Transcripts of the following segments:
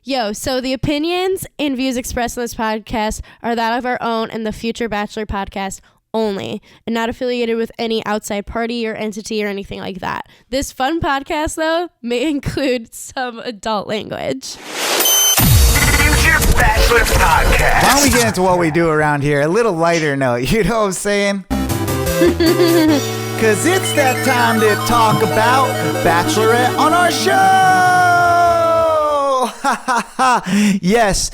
So the opinions and views expressed in this podcast are that of our own and the future Bachelor podcast only, and not affiliated with any outside party or entity or anything like that. This fun podcast, though, may include some adult language. Future Bachelor podcast. Why don't we get into what we do around here? A little lighter note, you know what I'm saying? Because it's that time to talk about Bachelorette on our show. Yes.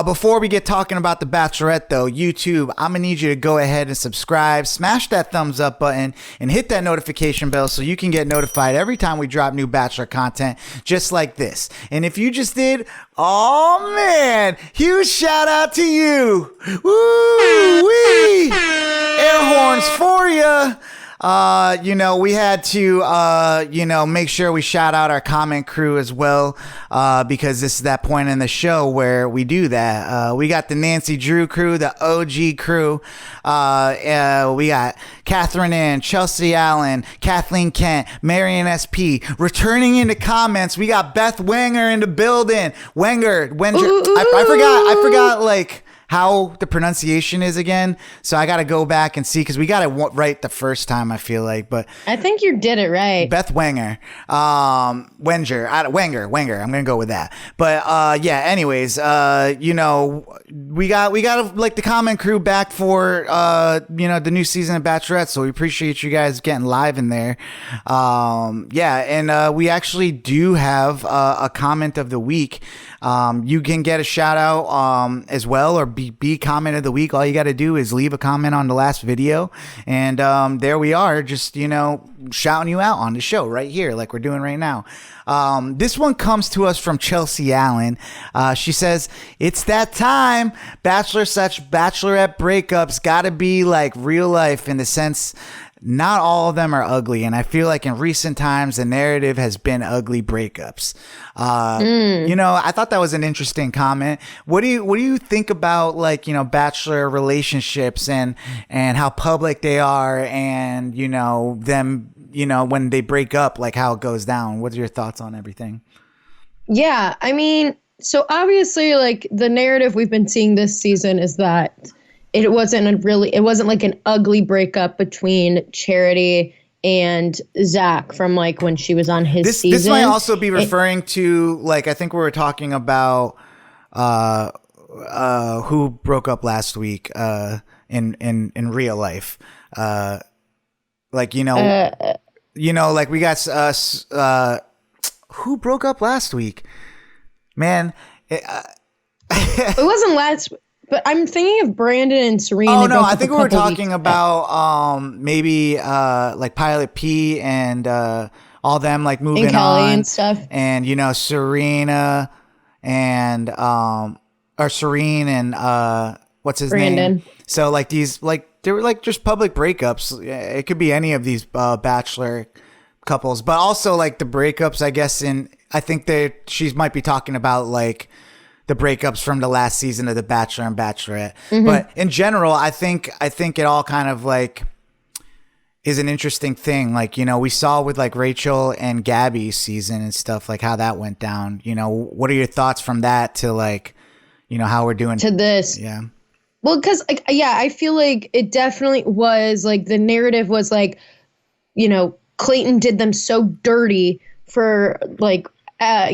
Before we get talking about the Bachelorette, though, YouTube, I'm going to need you to go ahead and subscribe, smash that thumbs up button, and hit that notification bell so you can get notified every time we drop new Bachelor content just like this. And if you just did, oh, man, huge shout out to you. Woo-wee. Air horns for you. We had to, make sure we shout out our comment crew as well, because this is that point in the show where we do that. We got the Nancy Drew crew, the OG crew. We got Catherine Ann, Chelsea Allen, Kathleen Kent, Marion SP. Returning into comments, we got Beth Wenger in the building. Wenger. I forgot, like, how the pronunciation is again, so I gotta go back and see, because we got it right the first time, I feel like. But I think you did it right. Beth Wenger, Wenger, I'm gonna go with that. But anyways, we got like the comment crew back for the new season of Bachelorette, so we appreciate you guys getting live in there. And we actually do have a comment of the week. You can get a shout out as well, or be comment of the week. All you got to do is leave a comment on the last video, and there we are, just shouting you out on the show right here, like we're doing right now. This one comes to us from Chelsea Allen. She says, "It's that time. Bachelorette breakups gotta be like real life in the sense." Not all of them are ugly, and I feel like in recent times the narrative has been ugly breakups. I thought that was an interesting comment. What do you think about, like, Bachelor relationships and how public they are, and them when they break up, like how it goes down? What are your thoughts on everything? Yeah, I mean, so obviously, like, the narrative we've been seeing this season is that it wasn't like an ugly breakup between Charity and Zach from, like, when she was on his season. This might also be referring to, like, I think we were talking about who broke up last week in real life. Like we got who broke up last week? Man, it wasn't last. But I'm thinking of Brandon and Serena. Oh, no, I think we were talking about maybe like Pilot P and all them, like, moving and Kelly on. And stuff. And, Serena and, or Serene and what's his Brandon. name? So, like, these, like, they were, like, just public breakups. It could be any of these Bachelor couples. But also, like, the breakups, I guess, I think she might be talking about, like, the breakups from the last season of The Bachelor and Bachelorette. Mm-hmm. But in general, I think it all kind of, like, is an interesting thing. Like, we saw with, like, Rachel and Gabby's season and stuff, like, how that went down. What are your thoughts from that to, like, how we're doing to this? Yeah. Well, because, like, yeah, I feel like it definitely was, like, the narrative was, like, Clayton did them so dirty for, like,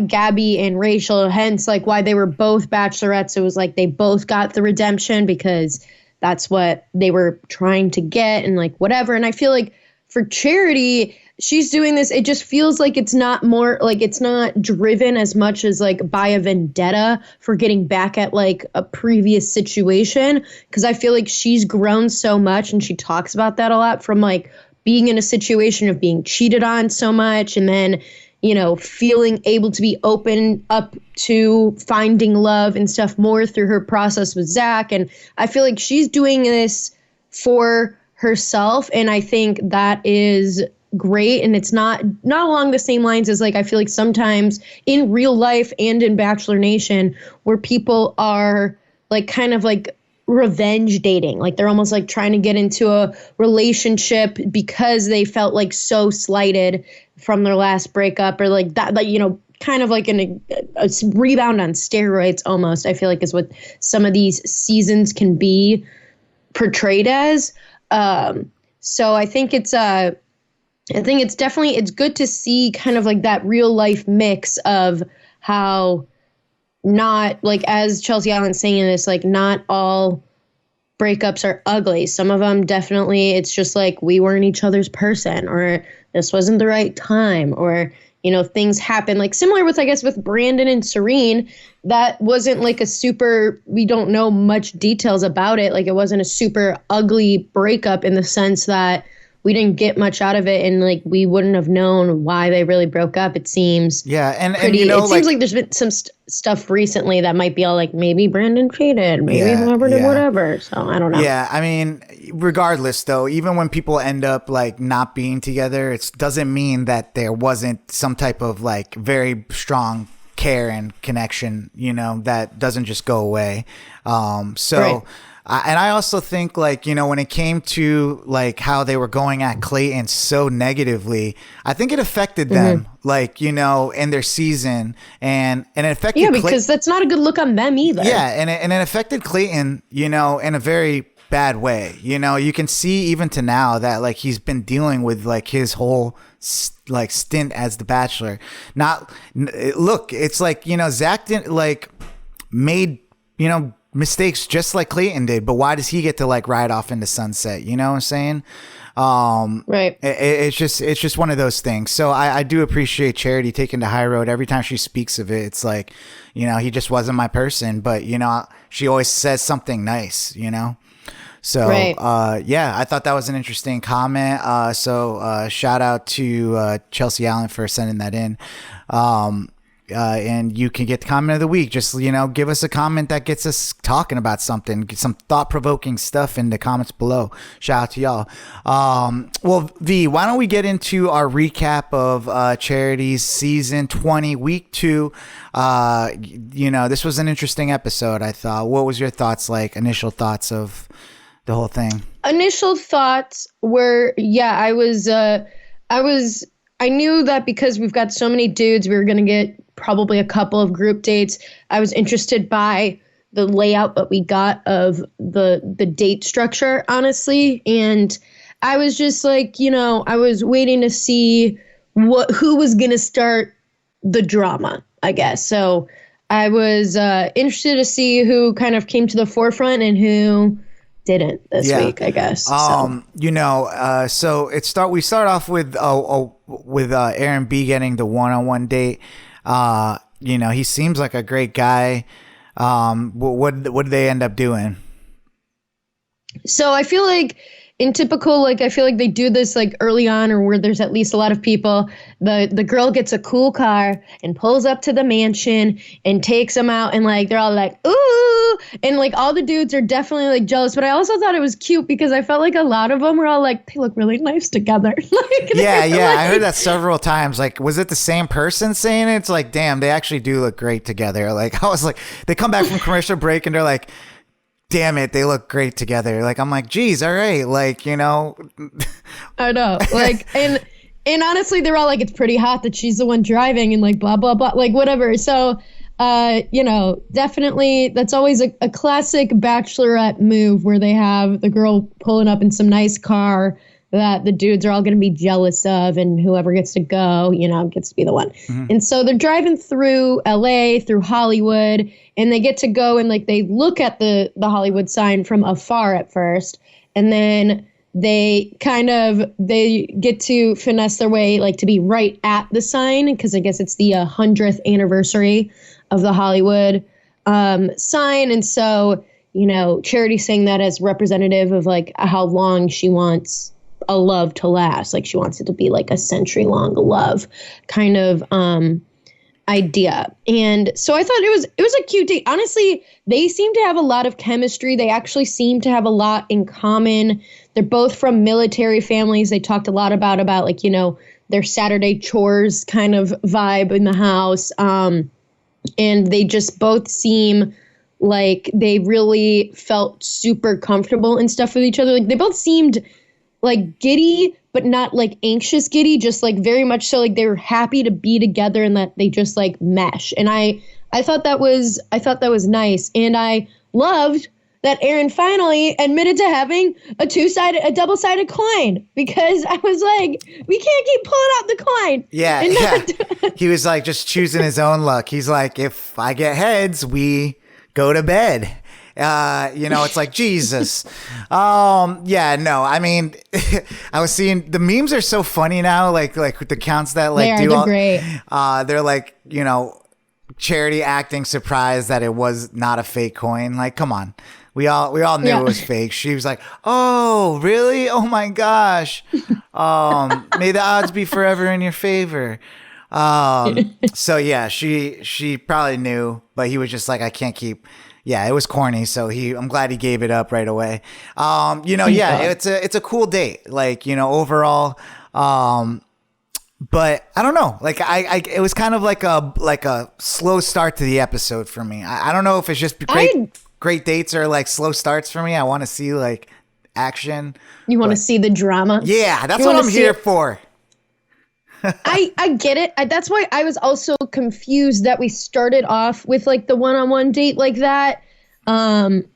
Gabby and Rachel, hence, like, why they were both bachelorettes. It was like they both got the redemption because that's what they were trying to get, and, like, whatever. And I feel like for Charity, she's doing this, it just feels like it's not driven as much as, like, by a vendetta for getting back at, like, a previous situation, because I feel like she's grown so much, and she talks about that a lot, from, like, being in a situation of being cheated on so much, and then feeling able to be open up to finding love and stuff more through her process with Zach. And I feel like she's doing this for herself, and I think that is great. And it's not along the same lines as, like, I feel like sometimes in real life and in Bachelor Nation, where people are, like, kind of like revenge dating, like they're almost like trying to get into a relationship because they felt like so slighted from their last breakup, or like that, like, kind of like a rebound on steroids almost, I feel like, is what some of these seasons can be portrayed as. So I think it's definitely, it's good to see kind of like that real life mix of how, not like, as Chelsea Allen's saying in this, like, not all breakups are ugly. Some of them definitely, it's just like, we weren't each other's person, or this wasn't the right time, or, you know, things happen. Like similar with, I guess, with Brandon and Serene, that wasn't like a super, we don't know much details about it. Like it wasn't a super ugly breakup in the sense that we didn't get much out of it, and like we wouldn't have known why they really broke up. It seems and it seems like there's been some stuff recently that might be all like, maybe Brandon cheated, maybe whoever did whatever. So I don't know. Yeah, I mean, regardless though, even when people end up like not being together, it doesn't mean that there wasn't some type of like very strong care and connection, you know, that doesn't just go away. Right. And I also think, like, you know, when it came to like how they were going at Clayton so negatively, I think it affected them, like, you know, in their season, and it affected because that's not a good look on them either. Yeah, and it affected Clayton, you know, in a very bad way. You know, you can see even to now that like he's been dealing with like his whole like stint as the Bachelor. Look, it's like, you know, Zach didn't like made, you know, mistakes just like Clayton did, but why does he get to like ride off into sunset? You know what I'm saying? Right. It's just one of those things. So I do appreciate Charity taking the high road. Every time she speaks of it, it's like, you know, he just wasn't my person, but you know, she always says something nice, you know? So, yeah, I thought that was an interesting comment. So shout out to Chelsea Allen for sending that in. And you can get the comment of the week. Just, you know, give us a comment that gets us talking about something, get some thought-provoking stuff in the comments below. Shout out to y'all. Well, V, why don't we get into our recap of Charity's season 20, week 2. You know, this was an interesting episode, I thought. What was your thoughts, like initial thoughts of the whole thing? Initial thoughts were, I knew that because we've got so many dudes, we were going to get probably a couple of group dates. I was interested by the layout that we got of the date structure, honestly. And I was just like, you know, I was waiting to see who was going to start the drama, I guess. So I was interested to see who kind of came to the forefront and who didn't this week, I guess. You know, so we start off with Aaron B getting the one-on-one date. You know, he seems like a great guy. What did they end up doing? So I feel like in typical, like, I feel like they do this like early on, or where there's at least a lot of people, the girl gets a cool car and pulls up to the mansion and takes them out, and like they're all like, ooh, and like all the dudes are definitely like jealous. But I also thought it was cute because I felt like a lot of them were all like, they look really nice together. Yeah, I heard that several times. Like, was it the same person saying it? It's like, damn, they actually do look great together. Like, I was like, they come back from commercial break and they're like, damn it, they look great together. Like, I'm like, geez, all right, like, you know. I know, like, and honestly, they're all like, it's pretty hot that she's the one driving, and like blah blah blah, like whatever. So you know, definitely that's always a classic Bachelorette move, where they have the girl pulling up in some nice car that the dudes are all going to be jealous of, and whoever gets to go, you know, gets to be the one. Mm-hmm. And so they're driving through LA, through Hollywood, and they get to go and like they look at the Hollywood sign from afar at first, and then they get to finesse their way like to be right at the sign, because I guess it's the 100th anniversary of the Hollywood sign. And so, you know, Charity's saying that as representative of like how long she wants a love to last. Like she wants it to be like a century-long love kind of idea. And so I thought it was a cute date. Honestly, they seem to have a lot of chemistry. They actually seem to have a lot in common. They're both from military families. They talked a lot about like, you know, their Saturday chores kind of vibe in the house. And they just both seem like they really felt super comfortable and stuff with each other. Like they both seemed like giddy, but not like anxious giddy, just like very much so like they were happy to be together and that they just like mesh. And I thought that was nice. And I loved that Aaron finally admitted to having a double-sided coin, because I was like, we can't keep pulling out the coin. Yeah. He was like just choosing his own luck. He's like, if I get heads, we go to bed. It's like, Jesus. Yeah, no, I mean, I was seeing the memes are so funny now. Like with the counts that like they're great. They're like, Charity acting surprised that it was not a fake coin. Like, come on. We all knew it was fake. She was like, "Oh, really? Oh my gosh! May the odds be forever in your favor." So yeah, she probably knew, but he was just like, "I can't keep." Yeah, it was corny. So I'm glad he gave it up right away. It's a cool date. Like, overall. But I don't know. Like it was kind of like a slow start to the episode for me. I don't know if it's just great dates are like slow starts for me. I want to see like action. You want to see the drama? Yeah, that's what I'm here for. I get it. That's why I was also confused that we started off with like the one-on-one date like that. And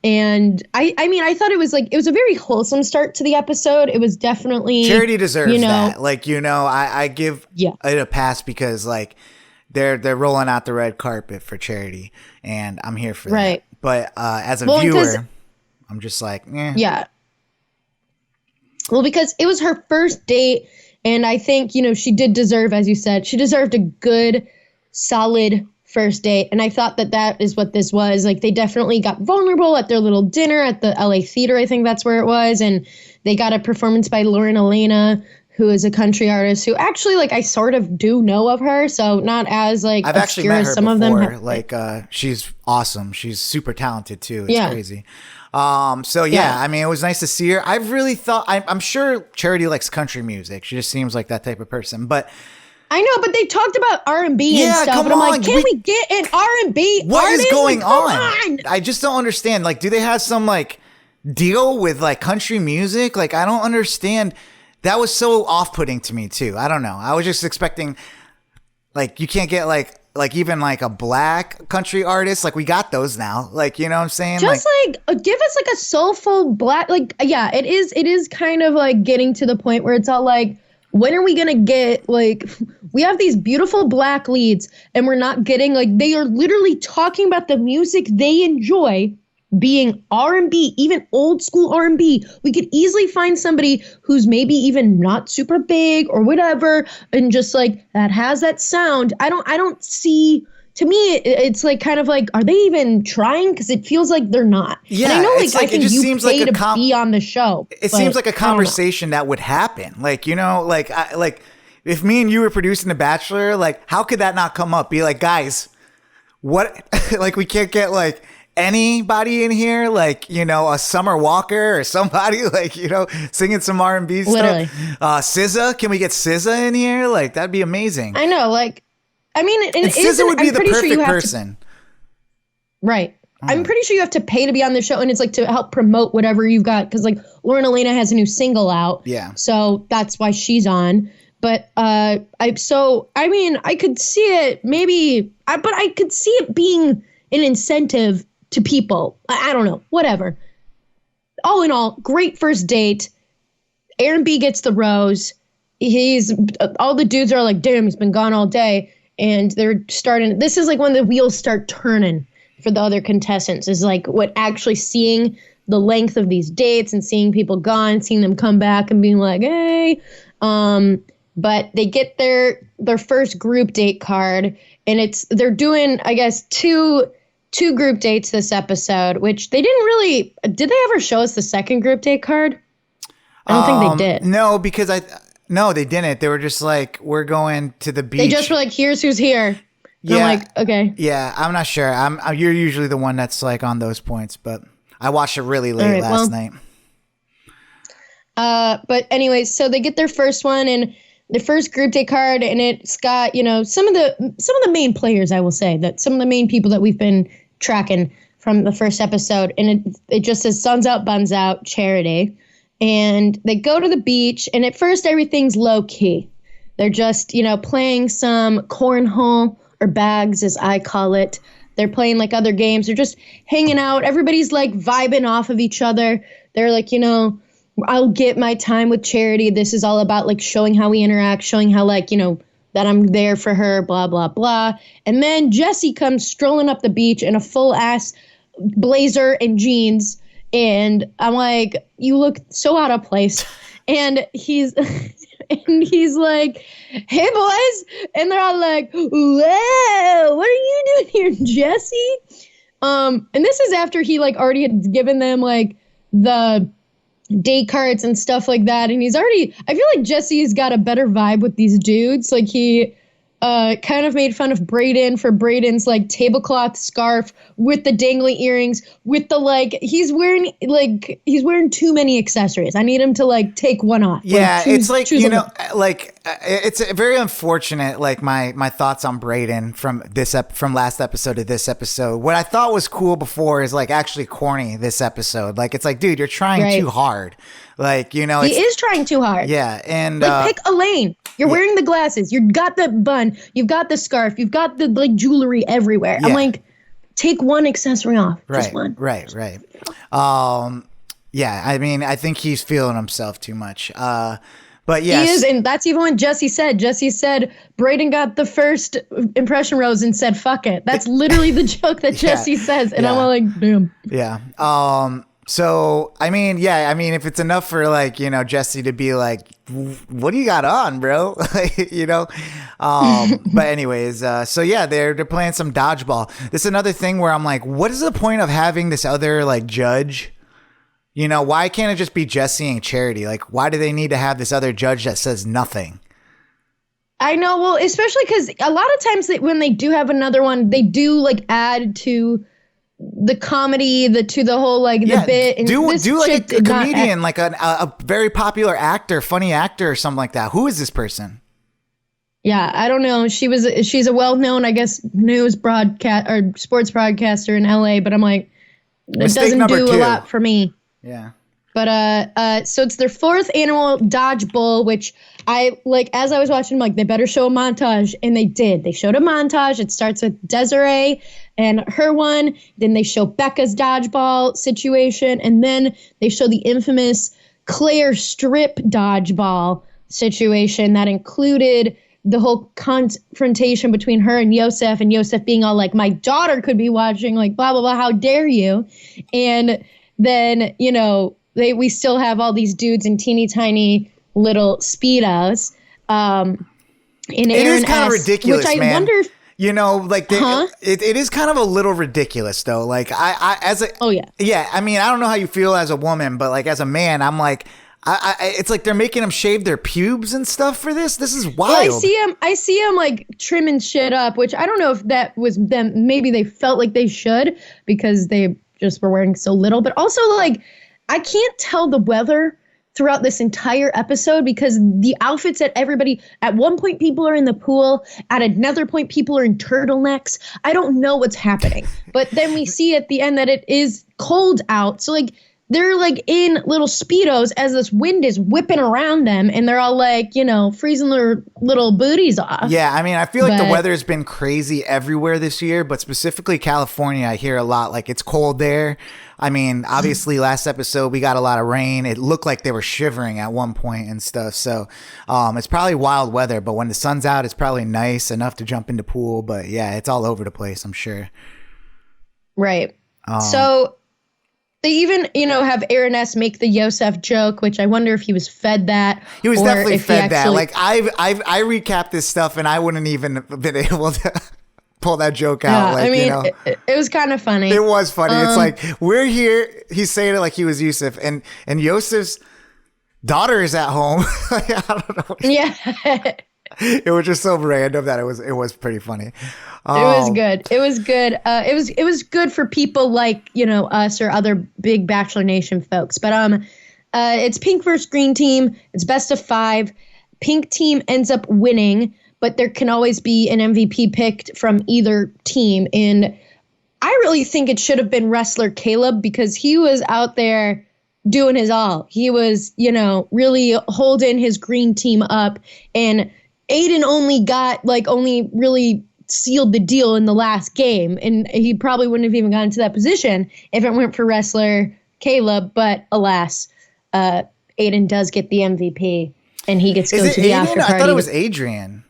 I mean, I thought it was a very wholesome start to the episode. It was definitely Charity deserves that. Like, I give it a pass because like they're rolling out the red carpet for Charity, and I'm here for that. But as a viewer, I'm just like, eh. Yeah. Well, because it was her first date, and I think, she did deserve, as you said, she deserved a good, solid first date. And I thought that is what this was. Like, they definitely got vulnerable at their little dinner at the LA Theater. I think that's where it was. And they got a performance by Lauren Elena, who is a country artist who actually, like, I sort of do know of her. So not as, like, I've actually obscure met as her some before. of them. Like, she's awesome. She's super talented, too. It's crazy. I mean, it was nice to see her. I've really thought, I'm sure Charity likes country music. She just seems like that type of person. But I know, but they talked about R&B and stuff. And I'm like, can we get an R&B What artist? is going on? I just don't understand. Like, do they have some, like, deal with, like, country music? Like, I don't understand. That was so off-putting to me, too. I don't know. I was just expecting, like, you can't get, like even, like, a black country artist. Like, we got those now. Like, you know what I'm saying? Just, give us, like, a soulful black, like, yeah, it is kind of, like, getting to the point where it's all, like, when are we going to get, like, we have these beautiful black leads, and we're not getting, like, they are literally talking about the music they enjoy being R&B, even old school R&B. We could easily find somebody who's maybe even not super big or whatever, and just, like, that has that sound. I don't see, to me, it's like kind of like, are they even trying? Because it feels like they're not. Yeah, and I know, like, I think you seems pay like to be on the show. It seems like a conversation that would happen. Like, like if me and you were producing The Bachelor, like, how could that not come up? Be like, guys, what? Like, we can't get, like, anybody in here, like, a Summer Walker or somebody, like, singing some R&B Literally. stuff. SZA, can we get SZA in here? Like, that'd be amazing. I know, like, I mean, and SZA would be the perfect person. Right. I'm pretty sure you have to pay to be on the show, and it's like to help promote whatever you've got, because like Lauren Elena has a new single out. Yeah. So that's why she's on. But I could see it but I could see it being an incentive to people. I don't know, whatever. All in all, great first date. Aaron B gets the rose. All the dudes are like, damn, he's been gone all day. And they're starting, this is like when the wheels start turning for the other contestants, is like what actually seeing the length of these dates and seeing people gone, seeing them come back and being like, hey. But they get their first group date card, and they're doing, I guess, two group dates this episode, which they didn't really, did they ever show us the second group date card? I don't think they did. No, because no, they didn't. They were just like, we're going to the beach. They just were like, here's who's here. And I'm like, okay. Yeah, I'm not sure. You're usually the one that's like on those points, but I watched it really late last night. But anyways, so they get their first one and the first group date card, and it's got, some of the main players, I will say, that some of the main people that we've been tracking from the first episode, and it just says suns out, buns out, Charity. and they go to the beach, and at first everything's low key. They're just, playing some cornhole, or bags as I call it. They're playing like other games. They're just hanging out. Everybody's like vibing off of each other. They're like, I'll get my time with Charity. This is all about like showing how we interact, showing how like, that I'm there for her, blah, blah, blah. And then Jesse comes strolling up the beach in a full ass blazer and jeans. And I'm like, you look so out of place. And he's like, hey boys. And they're all like, whoa, what are you doing here, Jesse? And this is after he like already had given them like the date cards and stuff like that. And I feel like Jesse's got a better vibe with these dudes. Like he kind of made fun of Brayden for Brayden's like tablecloth scarf with the dangly earrings, with the like he's wearing too many accessories. I need him to like take one off. Yeah, it's like like it's very unfortunate. Like my thoughts on Brayden from last episode to this episode. What I thought was cool before is like actually corny this episode. Like it's like, dude, you're trying too hard. Like he is trying too hard. Yeah, and pick a lane. You're wearing the glasses. You've got the bun. You've got the scarf. You've got the like jewelry everywhere. Yeah. I'm like, take one accessory off. Right. Just one. Right. Yeah. I mean, I think he's feeling himself too much. But yes. He is, and that's even what Jesse said. Jesse said Brayden got the first impression rose and said, "Fuck it." That's literally the joke that Jesse says, and I'm like, damn. Yeah. So, I mean, if it's enough for like, Jesse to be like, what do you got on, bro? But anyways, so yeah, they're playing some dodgeball. This is another thing where I'm like, what is the point of having this other like judge? Why can't it just be Jesse and Charity? Like, why do they need to have this other judge that says nothing? I know. Well, especially because a lot of times when they do have another one, they do like add to the comedy, to the whole like the bit. And do like a comedian, like a very popular actor, funny actor or something like that. Who is this person? Yeah, I don't know. She's a well-known, I guess, news broadcast or sports broadcaster in LA. But I'm like, it doesn't do a lot for me. Yeah. But so it's their 4th annual DodgeBowl, which I like. As I was watching, I'm like, they better show a montage, and they did. They showed a montage. It starts with Desiree and her one. Then they show Becca's dodgeball situation, and then they show the infamous Clare strip dodgeball situation that included the whole confrontation between her and Yosef being all like, "My daughter could be watching," like blah blah blah. How dare you? And then we still have all these dudes in teeny tiny little Speedos. It is kind of ridiculous, which I man. wonder if, it is kind of a little ridiculous though. Like yeah. I mean, I don't know how you feel as a woman, but like as a man, I'm like, it's like they're making them shave their pubes and stuff for this. This is wild. Well, I see him like trimming shit up, which I don't know if that was them. Maybe they felt like they should because they just were wearing so little, but also like I can't tell the weather throughout this entire episode because the outfits at one point people are in the pool, at another point people are in turtlenecks. I don't know what's happening, but then we see at the end that it is cold out. So like they're like in little Speedos as this wind is whipping around them, and they're all like, freezing their little booties off. Yeah, I mean, I feel like the weather has been crazy everywhere this year, but specifically California, I hear a lot like it's cold there. I mean, obviously last episode we got a lot of rain. It looked like they were shivering at one point and stuff. So it's probably wild weather, but when the sun's out, it's probably nice enough to jump into pool. But yeah, it's all over the place, I'm sure. Right. So they even, have Aaron S. make the Yosef joke, which I wonder if he was fed that. He was definitely fed that. Like I recapped this stuff and I wouldn't even been able to pull that joke out. Yeah, like, it was kind of funny. It was funny. It's like, we're here. He's saying it like he was Yosef, and Yosef's daughter is at home. Like, I don't know. Yeah. It was just so random that it was pretty funny. It was good. It was good. It was good for people like, us or other big Bachelor Nation folks. But it's pink versus green team. It's best of 5. Pink team ends up winning, but there can always be an MVP picked from either team. And I really think it should have been wrestler Caleb because he was out there doing his all. He was, really holding his green team up, and Aiden only really sealed the deal in the last game, and he probably wouldn't have even gotten to that position if it weren't for wrestler Caleb. But alas, Aiden does get the MVP, and he gets to go to the after party. I thought it was Adrian.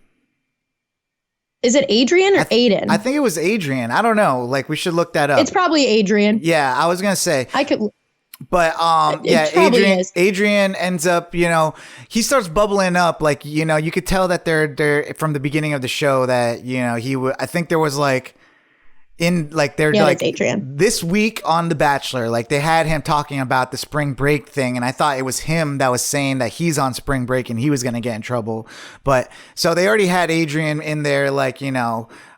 Is it Adrian or Aiden? I think it was Adrian. I don't know. Like, we should look that up. It's probably Adrian. Yeah, I was gonna say. I could. But Adrian ends up, he starts bubbling up. Like, you could tell that they're from the beginning of the show that, I think there was like Adrian. This week on The Bachelor, like they had him talking about the spring break thing, and I thought it was him that was saying that he's on spring break and he was going to get in trouble. But so they already had Adrian in there, like,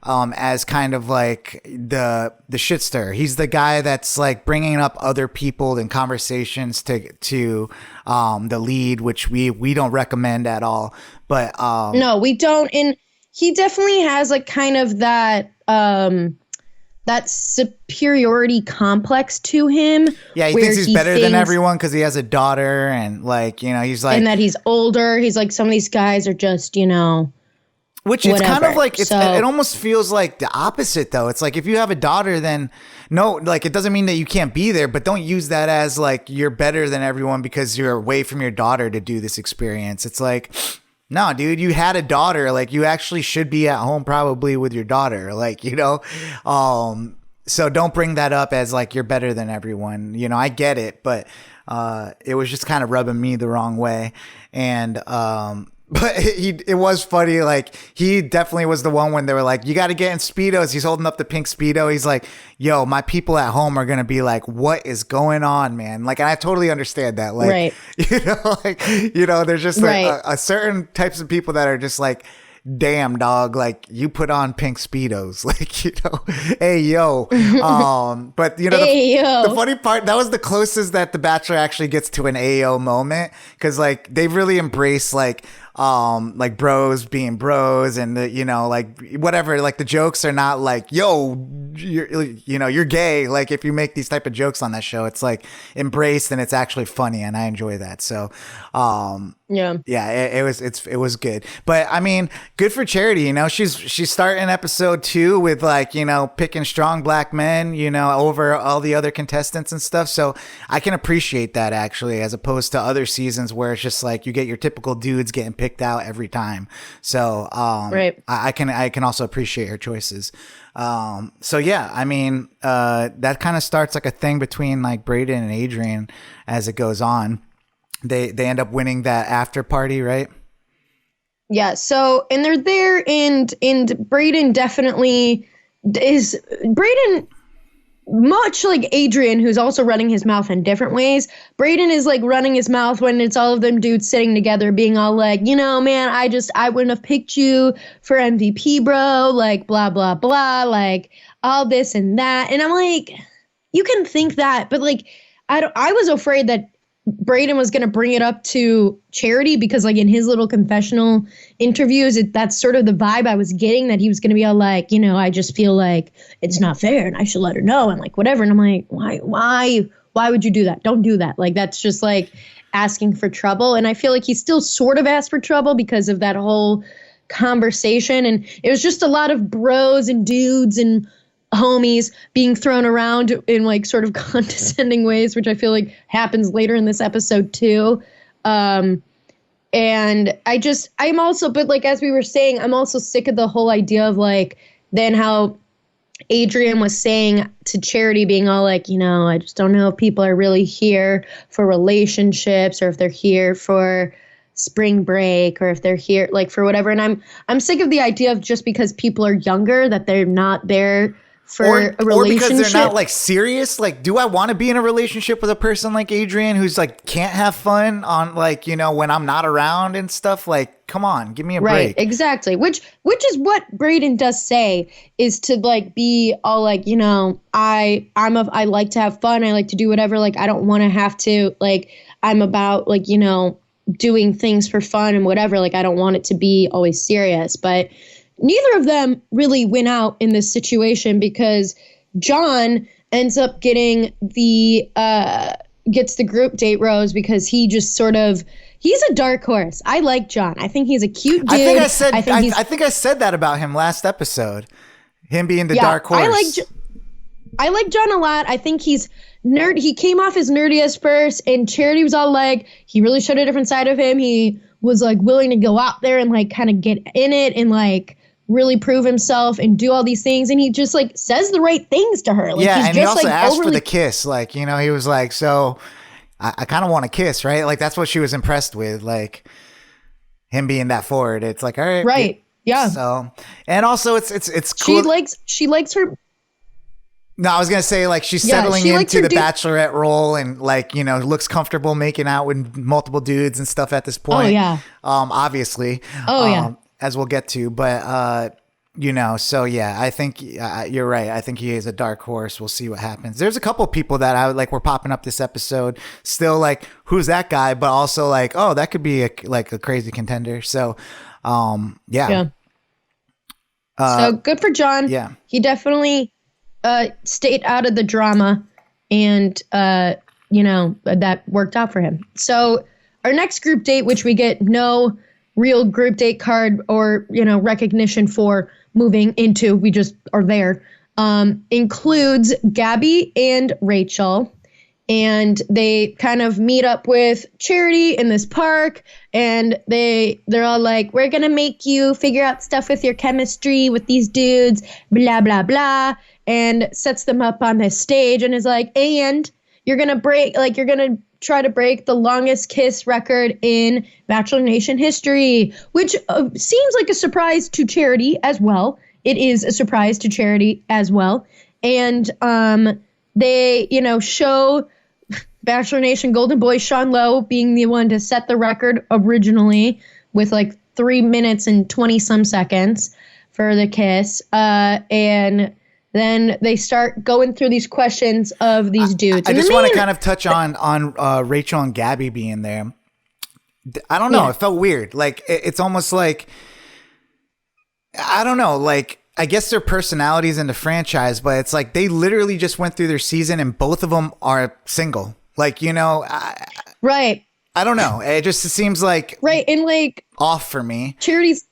as kind of like the shitster. He's the guy that's like bringing up other people in conversations to the lead, which we don't recommend at all. But no, we don't. And he definitely has like kind of that that superiority complex to him. Yeah, he thinks he's better than everyone because he has a daughter, and like, he's like, and that he's older. He's like, some of these guys are just, which it's kind of like, it almost feels like the opposite though. It's like, if you have a daughter, then no, like, it doesn't mean that you can't be there, but don't use that as like you're better than everyone because you're away from your daughter to do this experience. It's like, no, dude, you had a daughter. Like, you actually should be at home probably with your daughter. Like, so don't bring that up as like you're better than everyone. I get it, but it was just kind of rubbing me the wrong way. And but it was funny. Like, he definitely was the one when they were like, you got to get in Speedos. He's holding up the pink Speedo. He's like, yo, my people at home are going to be like, what is going on, man? Like, and I totally understand that. Like, right. There's just like a certain types of people that are just like, damn, dog, like, you put on pink Speedos, like, hey, yo. But the funny part, that was the closest that The Bachelor actually gets to an AO moment, because like they really embrace like bros being bros, and like whatever, like the jokes are not like, yo, you're gay. Like, if you make these type of jokes on that show, it's like embraced and it's actually funny, and I enjoy that. So it was good. But I mean, good for Charity. She's starting episode 2 with like, picking strong black men, over all the other contestants and stuff. So I can appreciate that, actually, as opposed to other seasons where it's just like you get your typical dudes getting picked out every time. So right. I can also appreciate her choices. So yeah, I mean, that kind of starts like a thing between like Brayden and Adrian as it goes on. They end up winning that after party, right? Yeah. So, and they're there, and Brayden definitely is. Brayden, much like Adrian, who's also running his mouth in different ways, Brayden is like running his mouth when it's all of them dudes sitting together being all like, man, I wouldn't have picked you for MVP, bro. Like, blah, blah, blah. Like, all this and that. And I'm like, you can think that, but like, I was afraid that Brayden was going to bring it up to Charity, because like in his little confessional interviews, that's sort of the vibe I was getting, that he was going to be all like, I just feel like it's not fair and I should let her know and like whatever. And I'm like, why would you do that? Don't do that. Like, that's just like asking for trouble. And I feel like he still sort of asked for trouble because of that whole conversation. And it was just a lot of bros and dudes and homies being thrown around in like sort of condescending ways, which I feel like happens later in this episode too. And I'm also, but like, as we were saying, I'm also sick of the whole idea of like, then how Adrian was saying to Charity, being all like, I just don't know if people are really here for relationships, or if they're here for spring break, or if they're here like for whatever. And I'm sick of the idea of just because people are younger that they're not there for a relationship. Or because they're not like serious. Like, do I want to be in a relationship with a person like Adrian who's like can't have fun on like, when I'm not around and stuff? Like, come on, give me a break. Right, exactly. Which is what Brayden does say, is to like be all like, I like to have fun. I like to do whatever. Like, I don't want to have to, like, I'm about like, doing things for fun and whatever. Like, I don't want it to be always serious. But neither of them really win out in this situation, because John ends up getting the gets the group date rose because he just sort of, he's a dark horse. I like John. I think he's a cute dude. I think I said that about him last episode. Him being the dark horse. I like John a lot. I think he's nerd. He came off as nerdy as first, and Charity was all like, he really showed a different side of him. He was like willing to go out there and like kind of get in it and like really prove himself and do all these things. And he just like says the right things to her. Like, yeah, he's and just, he also like, asked overly- for the kiss. Like, you know, he was like, so I kind of want a kiss, right? Like, that's what she was impressed with. Like, him being that forward. It's like, all right. Right. Yeah. So, and also it's cool. She likes her. No, I was going to say, like, she's settling into the Bachelorette role and, like, you know, looks comfortable making out with multiple dudes and stuff at this point. Oh, yeah. Obviously. Oh, yeah. As we'll get to. But, you know, so, yeah, I think you're right. I think he is a dark horse. We'll see what happens. There's a couple people that I like were popping up this episode. Still, like, who's that guy? But also, like, oh, that could be, a crazy contender. So, yeah. So, good for John. Yeah. He definitely... stayed out of the drama, and you know, that worked out for him. So our next group date, which we get no real group date card or, you know, recognition for moving into, we just are there, includes Gabby and Rachel. And they kind of meet up with Charity in this park, and they're all like, we're going to make you figure out stuff with your chemistry with these dudes, blah, blah, blah, and sets them up on this stage and is like, and you're going to try to break the longest kiss record in Bachelor Nation history, which seems like a surprise to Charity as well. It is a surprise to Charity as well. And they, you know, show Bachelor Nation Golden Boy Sean Lowe being the one to set the record originally with like 3 minutes and 20 some seconds for the kiss. And then they start going through these questions of these dudes. I just want to kind of touch on Rachel and Gabby being there. I don't know. Yeah. It felt weird. Like, it's almost like, I don't know, like, I guess their personalities in the franchise, but it's like they literally just went through their season and both of them are single. Like, you know, right. I don't know. It just seems like right. And like off for me. Charity's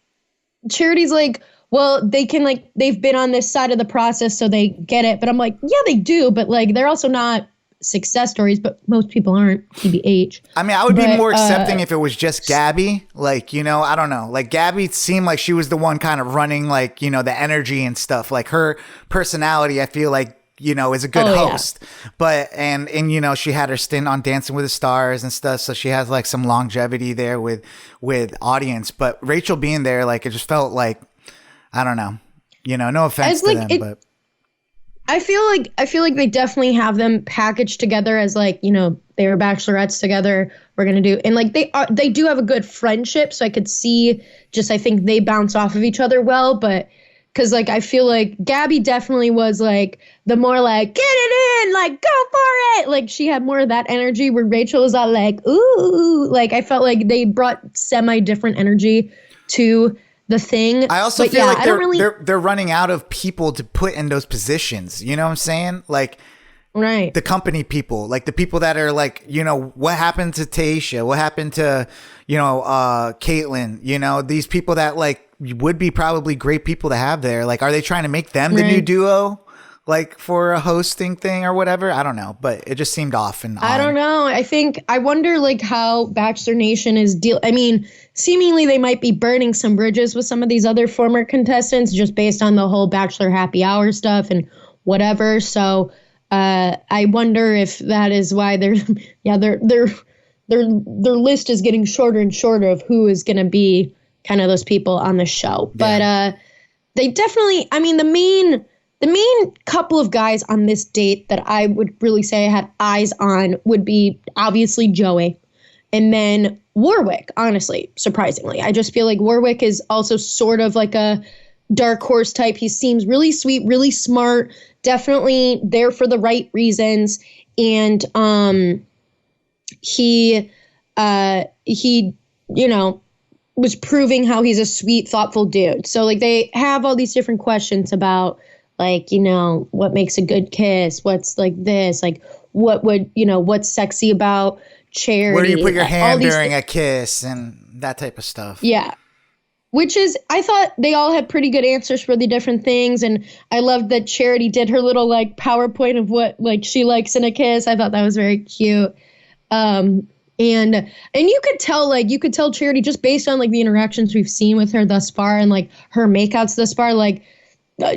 like, well, they can like, they've been on this side of the process, so they get it. But I'm like, yeah, they do. But like, they're also not success stories, but most people aren't, TBH. I mean, I would be more accepting if it was just Gabby. Like, you know, I don't know. Like, Gabby seemed like she was the one kind of running, like, you know, the energy and stuff. Like, her personality, I feel like, you know, is a good host. Yeah. But, and, you know, she had her stint on Dancing with the Stars and stuff. So she has, like, some longevity there with audience. But Rachel being there, like, it just felt like, I don't know. You know, no offense to them, but... I feel like they definitely have them packaged together as like, you know, they were bachelorettes together. We're going to do, and like they do have a good friendship. So I could see I think they bounce off of each other well, but cause like, I feel like Gabby definitely was like the more like, get it in, like, go for it. Like she had more of that energy where Rachel was all like, ooh, like I felt like they brought semi different energy to the thing. I also feel like they're running out of people to put in those positions. You know what I'm saying? Like, right. The company people, like the people that are like, you know, what happened to Taisha? What happened to, you know, Caitlyn? You know, these people that like would be probably great people to have there. Like, are they trying to make them the new duo? Like for a hosting thing or whatever? I don't know, but it just seemed off and on. I don't know. I wonder like how Bachelor Nation is I mean, seemingly they might be burning some bridges with some of these other former contestants just based on the whole Bachelor happy hour stuff and whatever. So I wonder if that is why their list is getting shorter and shorter of who is going to be kind of those people on the show. Yeah. But they definitely, I mean, the main couple of guys on this date that I would really say I had eyes on would be obviously Joey and then Warwick, honestly, surprisingly. I just feel like Warwick is also sort of like a dark horse type. He seems really sweet, really smart, definitely there for the right reasons. And he you know, was proving how he's a sweet, thoughtful dude. So like they have all these different questions about like, you know, what makes a good kiss? What's like this? Like, what's sexy about Charity. Where do you put your hand during things. a kiss and that type of stuff? Yeah. Which is, I thought they all had pretty good answers for the different things. And I loved that Charity did her little like PowerPoint of what like she likes in a kiss. I thought that was very cute. And you could tell Charity just based on like the interactions we've seen with her thus far and like her makeouts thus far, like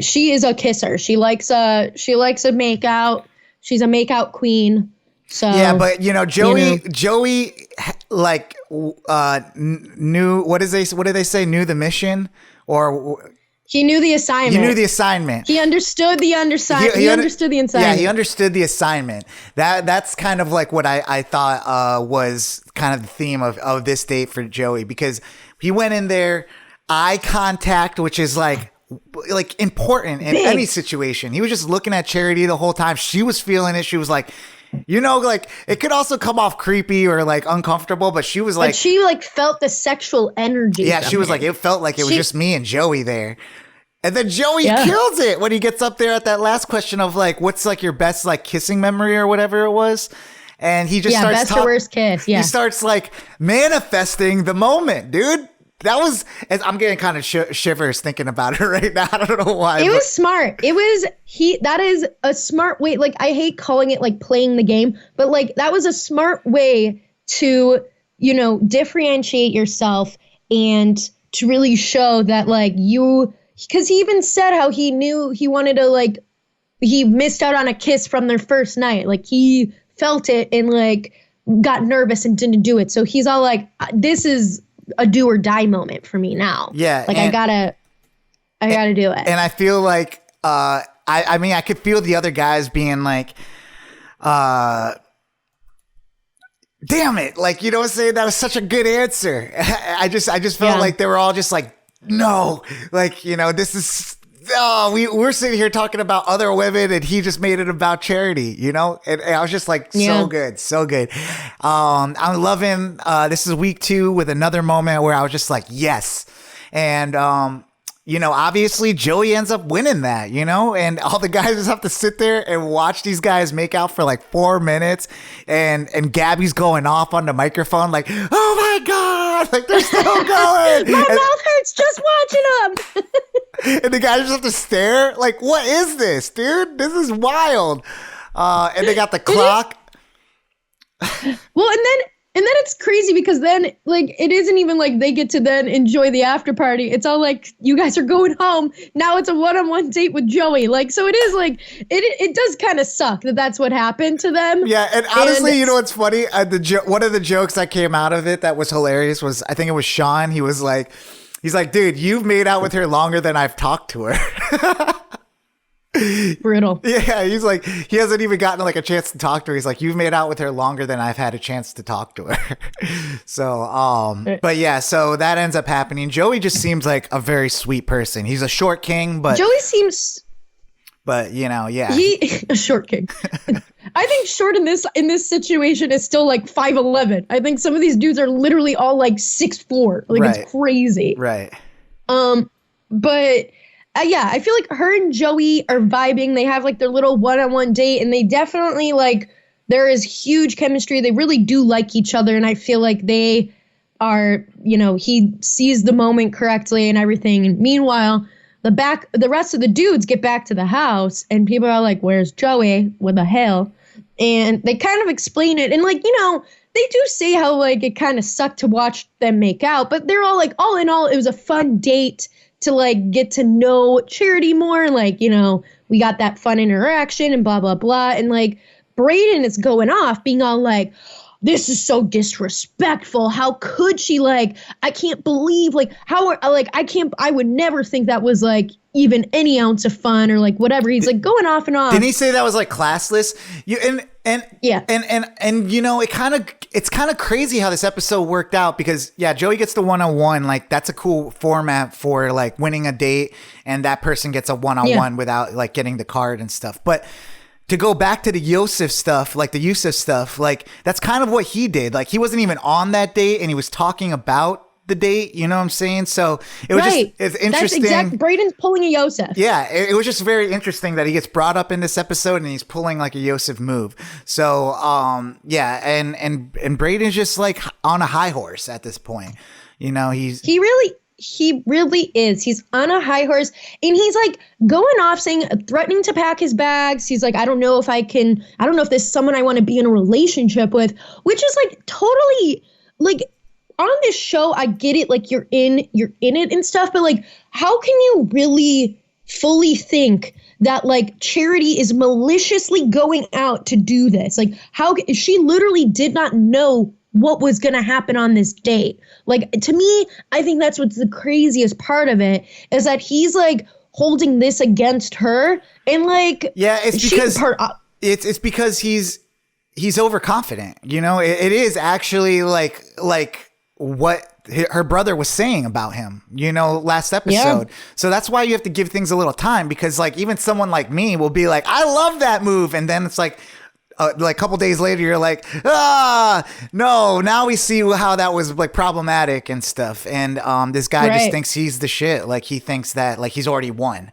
she is a kisser. She likes a makeout. She's a makeout queen. So yeah, but Joey like knew what did they say? Knew the mission, or he knew the assignment. He knew the assignment. He understood the assignment. He understood the assignment. Yeah, he understood the assignment. That's kind of like what I thought was kind of the theme of this date for Joey, because he went in there, eye contact, which is like important in any situation. He was just looking at Charity the whole time. She was feeling it. She was like, like it could also come off creepy or like uncomfortable, but she was like, but she like felt the sexual energy. Yeah, she was like, it felt like it was just me and Joey there. And then Joey kills it when he gets up there at that last question of like, what's like your best like kissing memory or whatever it was. And he just starts best or worst kiss. Yeah. He starts like manifesting the moment, dude. That was, I'm getting kind of shivers thinking about it right now. I don't know why. It was smart. That is a smart way. Like, I hate calling it like playing the game, but like that was a smart way to, differentiate yourself and to really show that like because he even said how he knew he wanted to like, he missed out on a kiss from their first night. Like he felt it and like got nervous and didn't do it. So he's all like, this is a do or die moment for me now. Yeah. Like I gotta do it. And I feel like, I mean, I could feel the other guys being like, damn it. Like, what I'm saying? That was such a good answer. I just felt like they were all just like, no, like, this is, we're sitting here talking about other women and he just made it about Charity, and I was just like, so good. I'm loving, this is week 2 with another moment where I was just like, yes. And, obviously Joey ends up winning that, and all the guys just have to sit there and watch these guys make out for like 4 minutes. And Gabby's going off on the microphone like, oh my God, like they're still going. My mouth hurts just watching them. And the guys just have to stare like, what is this, dude? This is wild. And they got the clock. Well, and then it's crazy because then like it isn't even like they get to then enjoy the after party. It's all like you guys are going home. Now it's a one-on-one date with Joey. Like, so it is like it does kind of suck that that's what happened to them. Yeah, and honestly, you know what's funny? One of the jokes that came out of it that was hilarious was, I think it was Sean. He's like, dude, you've made out with her longer than I've talked to her. Brutal. Yeah, he's like, he hasn't even gotten like a chance to talk to her. He's like, you've made out with her longer than I've had a chance to talk to her. So, but yeah, so that ends up happening. Joey just seems like a very sweet person. He's a short king, but Joey seems, but yeah, he a short king. I think short in this situation is still like 5'11". I think some of these dudes are literally all like 6'4". Like right. It's crazy. Right. But yeah, I feel like her and Joey are vibing. They have like their little one-on-one date, and they definitely like there is huge chemistry. They really do like each other, and I feel like they are, he sees the moment correctly and everything. And meanwhile, the rest of the dudes get back to the house, and people are like, "Where's Joey? What the hell?" And they kind of explain it, and like they do say how like it kind of sucked to watch them make out, but they're all like, all in all, it was a fun date to like get to know Charity more. Like, we got that fun interaction and blah, blah, blah. And like Brayden is going off being all like, this is so disrespectful. How could she like, I can't believe like how, like, I would never think that was like even any ounce of fun or like whatever. He's like going off and off. Didn't he say that was like classless? Yeah. It's kind of crazy how this episode worked out because Joey gets the one-on-one. Like that's a cool format for like winning a date, and that person gets a one-on-one without like getting the card and stuff. But to go back to the Yosef stuff, like that's kind of what he did. Like he wasn't even on that date, and he was talking about the date. You know what I'm saying? So it was just, it's interesting. That's Brayden's pulling a Yosef. Yeah, it was just very interesting that he gets brought up in this episode and he's pulling like a Yosef move. So, yeah, and Brayden's just like on a high horse at this point. You know, he really is. He's on a high horse, and he's like going off saying, threatening to pack his bags. He's like, I don't know if this is someone I want to be in a relationship with, which is like totally like on this show. I get it. Like you're in it and stuff, but like, how can you really fully think that like Charity is maliciously going out to do this? Like she literally did not know what was going to happen on this date. Like, to me, I think that's what's the craziest part of it, is that he's like holding this against her, and like, yeah, it's because he's overconfident. You know, it is actually like what her brother was saying about him, you know, last episode. Yeah. So that's why you have to give things a little time, because like even someone like me will be like, I love that move, and then it's like a couple days later, you're like, no, now we see how that was like problematic and stuff. And this guy just thinks he's the shit. Like he thinks that like he's already won.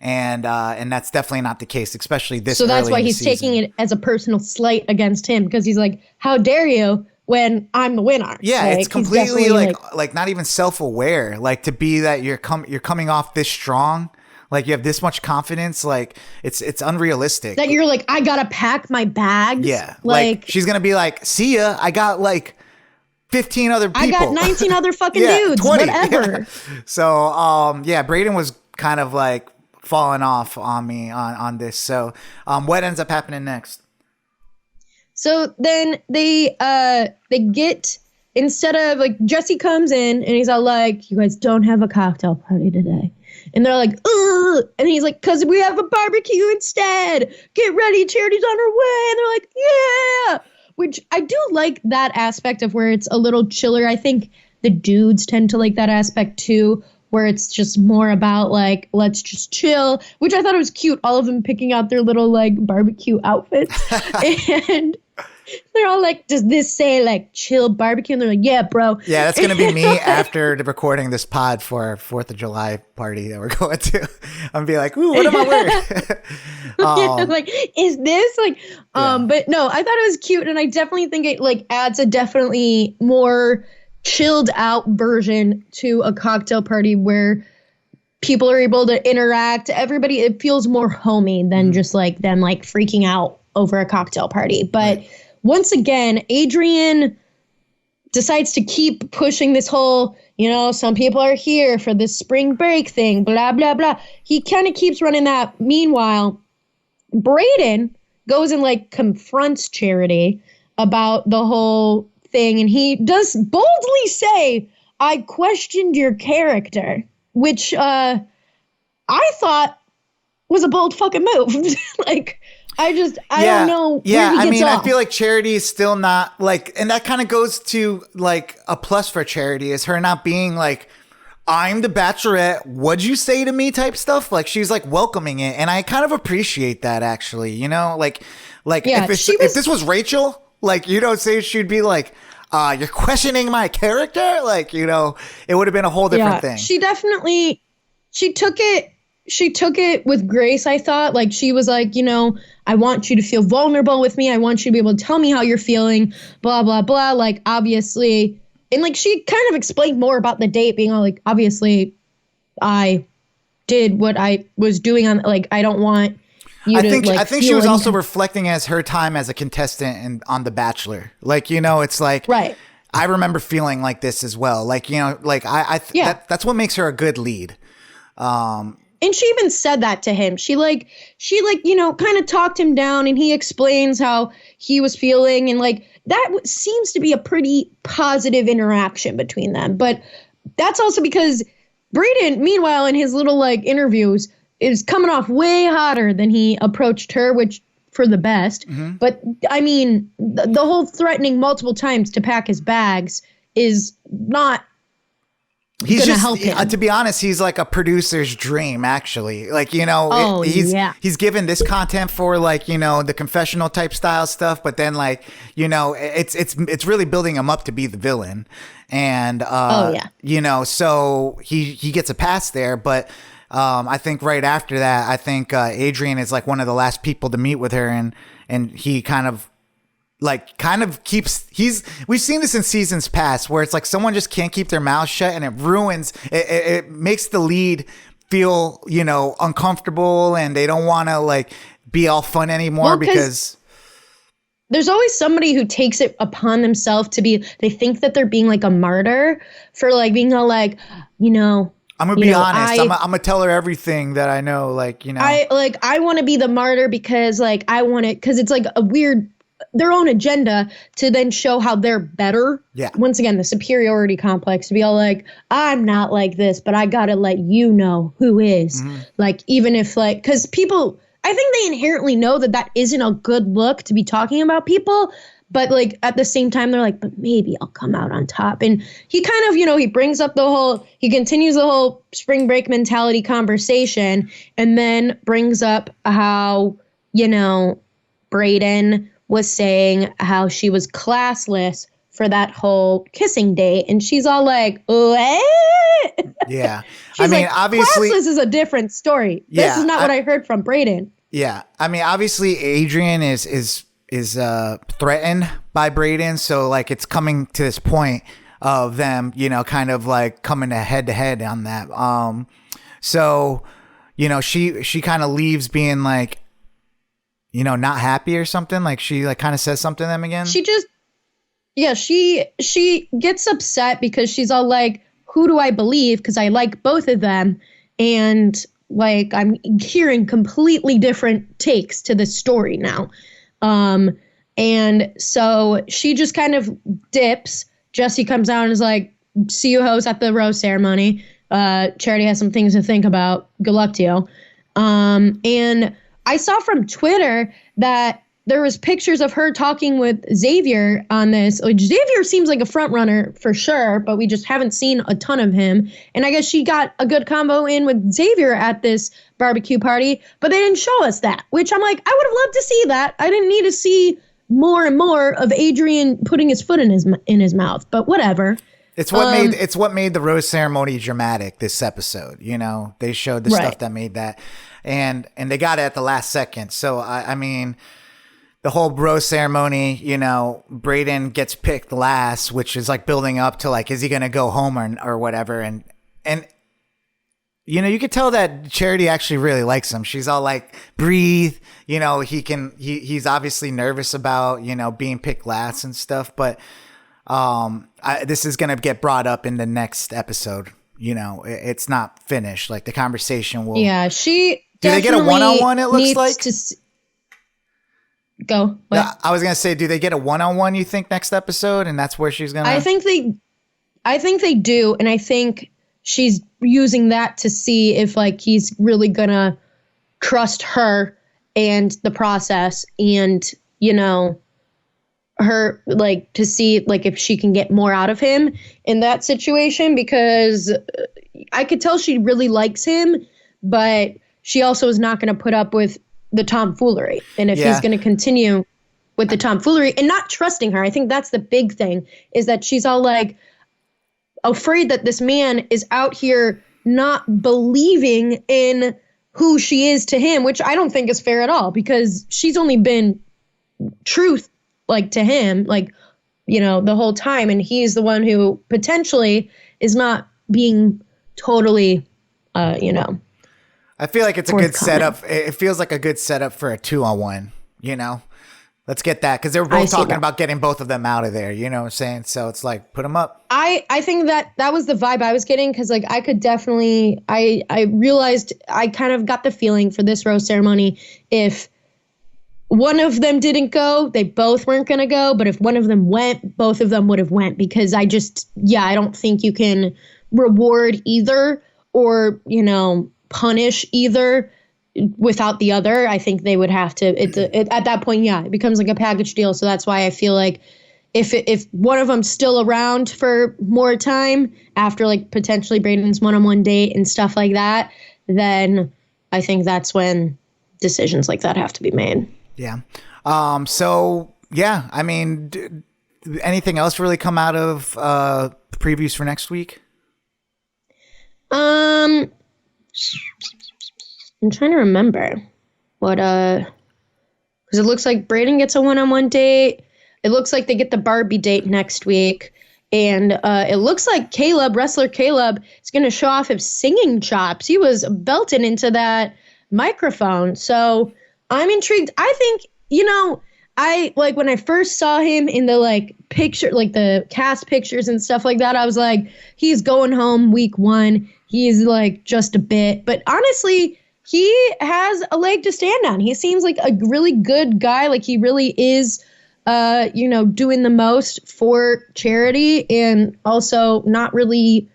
And that's definitely not the case, especially this. So that's why he's taking it as a personal slight against him, because he's like, how dare you when I'm the winner? Yeah, like, it's completely like not even self-aware. Like to be that you're coming off this strong. Like you have this much confidence, like it's unrealistic. That you're like, I gotta pack my bags. Yeah, like she's gonna be like, see ya. I got like 15 other people. I got 19 other fucking dudes. 20. Whatever. Yeah. So yeah, Brayden was kind of like falling off on me on this. So what ends up happening next? So then they get, instead of like, Jesse comes in and he's all like, you guys don't have a cocktail party today. And they're like, ugh. And he's like, because we have a barbecue instead. Get ready. Charity's on her way. And they're like, yeah. Which I do like that aspect of where it's a little chiller. I think the dudes tend to like that aspect too, where it's just more about like, let's just chill, which I thought it was cute. All of them picking out their little like barbecue outfits. And they're all like, does this say like chill barbecue? And they're like, yeah, bro. Yeah, that's going to be me after recording this pod for our 4th of July party that we're going to. I'm be like, ooh, what am I wearing? Like, is this like, but no, I thought it was cute. And I definitely think it like adds a definitely more chilled out version to a cocktail party where people are able to interact. Everybody, it feels more homey than just like them like freaking out over a cocktail party. But once again, Adrian decides to keep pushing this whole, you know, some people are here for this spring break thing, blah, blah, blah. He kind of keeps running that. Meanwhile, Brayden goes and like confronts Charity about the whole thing. And he does boldly say, I questioned your character, which I thought was a bold fucking move. Like, I don't know. Yeah, where he gets off. I feel like Charity is still not like, and that kind of goes to like a plus for Charity, is her not being like, I'm the Bachelorette, what'd you say to me type stuff. Like she's like welcoming it. And I kind of appreciate that actually, you know, like if this was Rachel, like, you don't say, she'd be like, you're questioning my character. Like, you know, it would have been a whole different thing. She definitely, she took it with grace, I thought. Like, she was like, you know, I want you to feel vulnerable with me. I want you to be able to tell me how you're feeling, blah, blah, blah. Like, obviously. And, like, she kind of explained more about the date, being all like, obviously, I did what I was doing on, like, I don't want you to, like, I think she was also reflecting as her time as a contestant on The Bachelor. Like, you know, it's like, right. I remember feeling like this as well. Like, you know, like, that's what makes her a good lead. And she even said that to him. She like, you know, kind of talked him down, and he explains how he was feeling. And like, that seems to be a pretty positive interaction between them. But that's also because Brayden, meanwhile, in his little like interviews, is coming off way hotter than he approached her, which for the best. Mm-hmm. But I mean, the whole threatening multiple times to pack his bags is not He's gonna just, help him. to be honest, he's like a producer's dream, actually. Like, he's given this content for like, the confessional type style stuff, but then like, it's really building him up to be the villain. And, so he gets a pass there, but, I think right after that, I think, Adrian is like one of the last people to meet with her, and he kind of keeps we've seen this in seasons past where it's like someone just can't keep their mouth shut, and it ruins it makes the lead feel uncomfortable, and they don't want to like be all fun anymore, because there's always somebody who takes it upon themselves they think that they're being like a martyr for like being all like, I'm gonna be honest. I'm gonna tell her everything that I know. I want to be the martyr because like I want it, because it's like a weird, their own agenda to then show how they're better. Yeah. Once again, the superiority complex, to be all like, I'm not like this, but I gotta let you know who is. Mm-hmm. Like, even if like, because people, I think they inherently know that isn't a good look to be talking about people. But like at the same time, they're like, but maybe I'll come out on top. And he kind of, he brings up he continues the whole spring break mentality conversation, and then brings up how, Brayden was saying how she was classless for that whole kissing date. And she's all like, what? Yeah. She's obviously classless is a different story. Yeah, this is not what I heard from Brayden. Yeah. Obviously Adrian is threatened by Brayden, so like it's coming to this point of them, kind of like coming to head on that. So, she kind of leaves being like, not happy or something. Like she like kind of says something to them again. She just, she gets upset because she's all like, who do I believe? Because I like both of them, and like I'm hearing completely different takes to this story now. And so she just kind of dips. Jesse comes out and is like, see you hoes at the rose ceremony. Charity has some things to think about. Good luck to you. And I saw from Twitter that there was pictures of her talking with Xavier on this. Like, Xavier seems like a front runner for sure, but we just haven't seen a ton of him. And I guess she got a good combo in with Xavier at this barbecue party, but they didn't show us that, which I'm like, I would have loved to see that. I didn't need to see more and more of Adrian putting his foot in his mouth, but whatever. It's what made the rose ceremony dramatic this episode. They showed the stuff that made that, and they got it at the last second. So I mean, the whole rose ceremony, Brayden gets picked last, which is like building up to like, is he gonna go home or whatever, and you could tell that Charity actually really likes him. She's all like, breathe. He's obviously nervous about, being picked last and stuff. But this is going to get brought up in the next episode. It's not finished. Like the conversation will. Yeah, she do they get a one-on-one, it looks like? Go. What? I was going to say, do they get a one-on-one, you think, next episode? And that's where she's going to. I think they do. And I think she's using that to see if like he's really gonna trust her and the process, and her, like, to see like if she can get more out of him in that situation, because I could tell she really likes him, but she also is not going to put up with the tomfoolery. And if he's going to continue with the tomfoolery and not trusting her, I think that's the big thing, is that she's all like afraid that this man is out here not believing in who she is to him, which I don't think is fair at all, because she's only been truth like to him, like, the whole time. And he's the one who potentially is not being totally, I feel like it's a good setup. It feels like a good setup for a 2-on-1, Let's get that, because they were both talking about getting both of them out of there. You know what I'm saying? So it's like, put them up. I think that was the vibe I was getting, because like I could definitely, I realized I kind of got the feeling for this rose ceremony, if one of them didn't go, they both weren't going to go. But if one of them went, both of them would have went, because I don't think you can reward either or, punish either without the other. I think they would have to, at that point, it becomes like a package deal. So that's why I feel like if one of them's still around for more time after like potentially Brayden's one-on-one date and stuff like that, then I think that's when decisions like that have to be made. Yeah. So yeah, I mean, anything else really come out of previews for next week? I'm trying to remember what because it looks like Brayden gets a one-on-one date. It looks like they get the Barbie date next week. And it looks like wrestler Caleb, is going to show off his singing chops. He was belting into that microphone. So I'm intrigued. I think, I like when I first saw him in the like picture, like the cast pictures and stuff like that, I was like, he's going home week 1. He's like just a bit. But honestly, he has a leg to stand on. He seems like a really good guy. Like he really is, doing the most for charity and also not really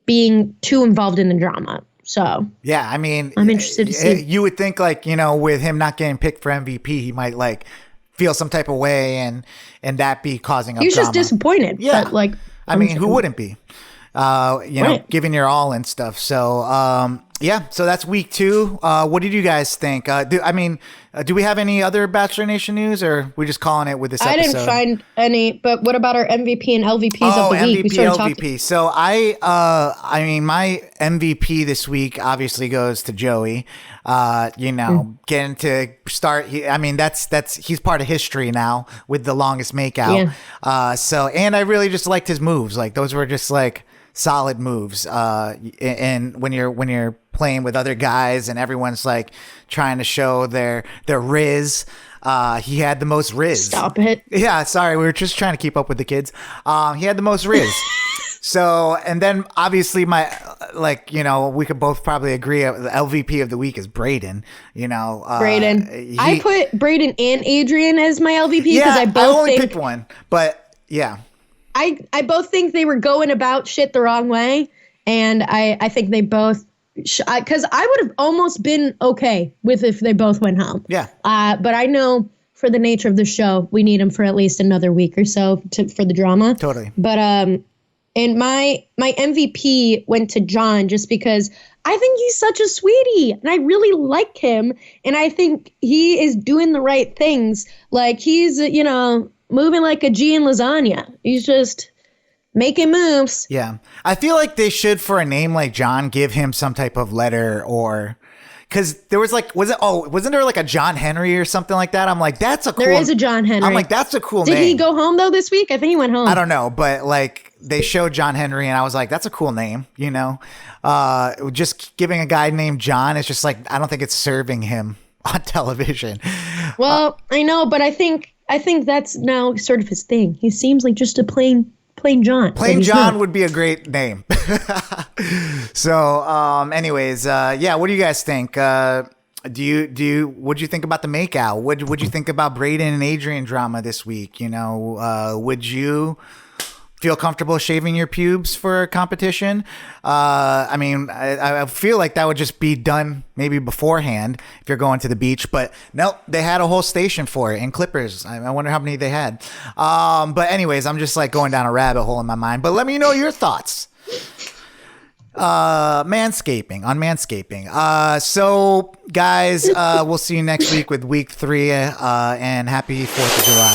being too involved in the drama. So yeah, I mean, I'm interested to see. You would think like, with him not getting picked for MVP, he might like feel some type of way and that be causing up drama. He's just disappointed. Yeah. But, like, I mean, who wouldn't be? Right. Giving your all and stuff. So, yeah, so that's week 2. What did you guys think? Do we have any other Bachelor Nation news, or we just calling it with this episode? I didn't find any, but what about our MVP and LVPs of the week? MVP, LVP. So my MVP this week obviously goes to Joey. Getting to start. He's part of history now with the longest makeout. Yeah. And I really just liked his moves. Like those were just like solid moves. And when you're playing with other guys and everyone's like trying to show their riz, he had the most riz. Stop it. Yeah, sorry, we were just trying to keep up with the kids. He had the most riz. So, and then obviously we could both probably agree the LVP of the week is Brayden. Brayden. I put Brayden and Adrian as my LVP because I only picked one, but yeah. I both think they were going about shit the wrong way, and I think they both, because I would have almost been okay with if they both went home. Yeah. But I know for the nature of the show, we need them for at least another week or so for the drama. Totally. But and my MVP went to John just because I think he's such a sweetie, and I really like him, and I think he is doing the right things. Like he's moving like a G in lasagna. He's just making moves. Yeah. I feel like they should, for a name like John, give him some type of letter or... Because there was like... wasn't there like a John Henry or something like that? I'm like, that's a cool... There is a John Henry. I'm like, that's a cool name. Did he go home though this week? I think he went home. I don't know. But like they showed John Henry and I was like, that's a cool name, Just giving a guy named John, it's just like, I don't think it's serving him on television. Well, I know, but I think that's now sort of his thing. He seems like just a plain John. Plain John would be a great name. So, anyways, what do you guys think? What'd you think about the makeout? What'd you think about Brayden and Adrian drama this week? Would you feel comfortable shaving your pubes for a competition? I feel like that would just be done maybe beforehand if you're going to the beach, but nope, they had a whole station for it and clippers. I wonder how many they had. But anyways, I'm just like going down a rabbit hole in my mind, but let me know your thoughts. Manscaping. So guys, we'll see you next week with week 3, and happy 4th of July.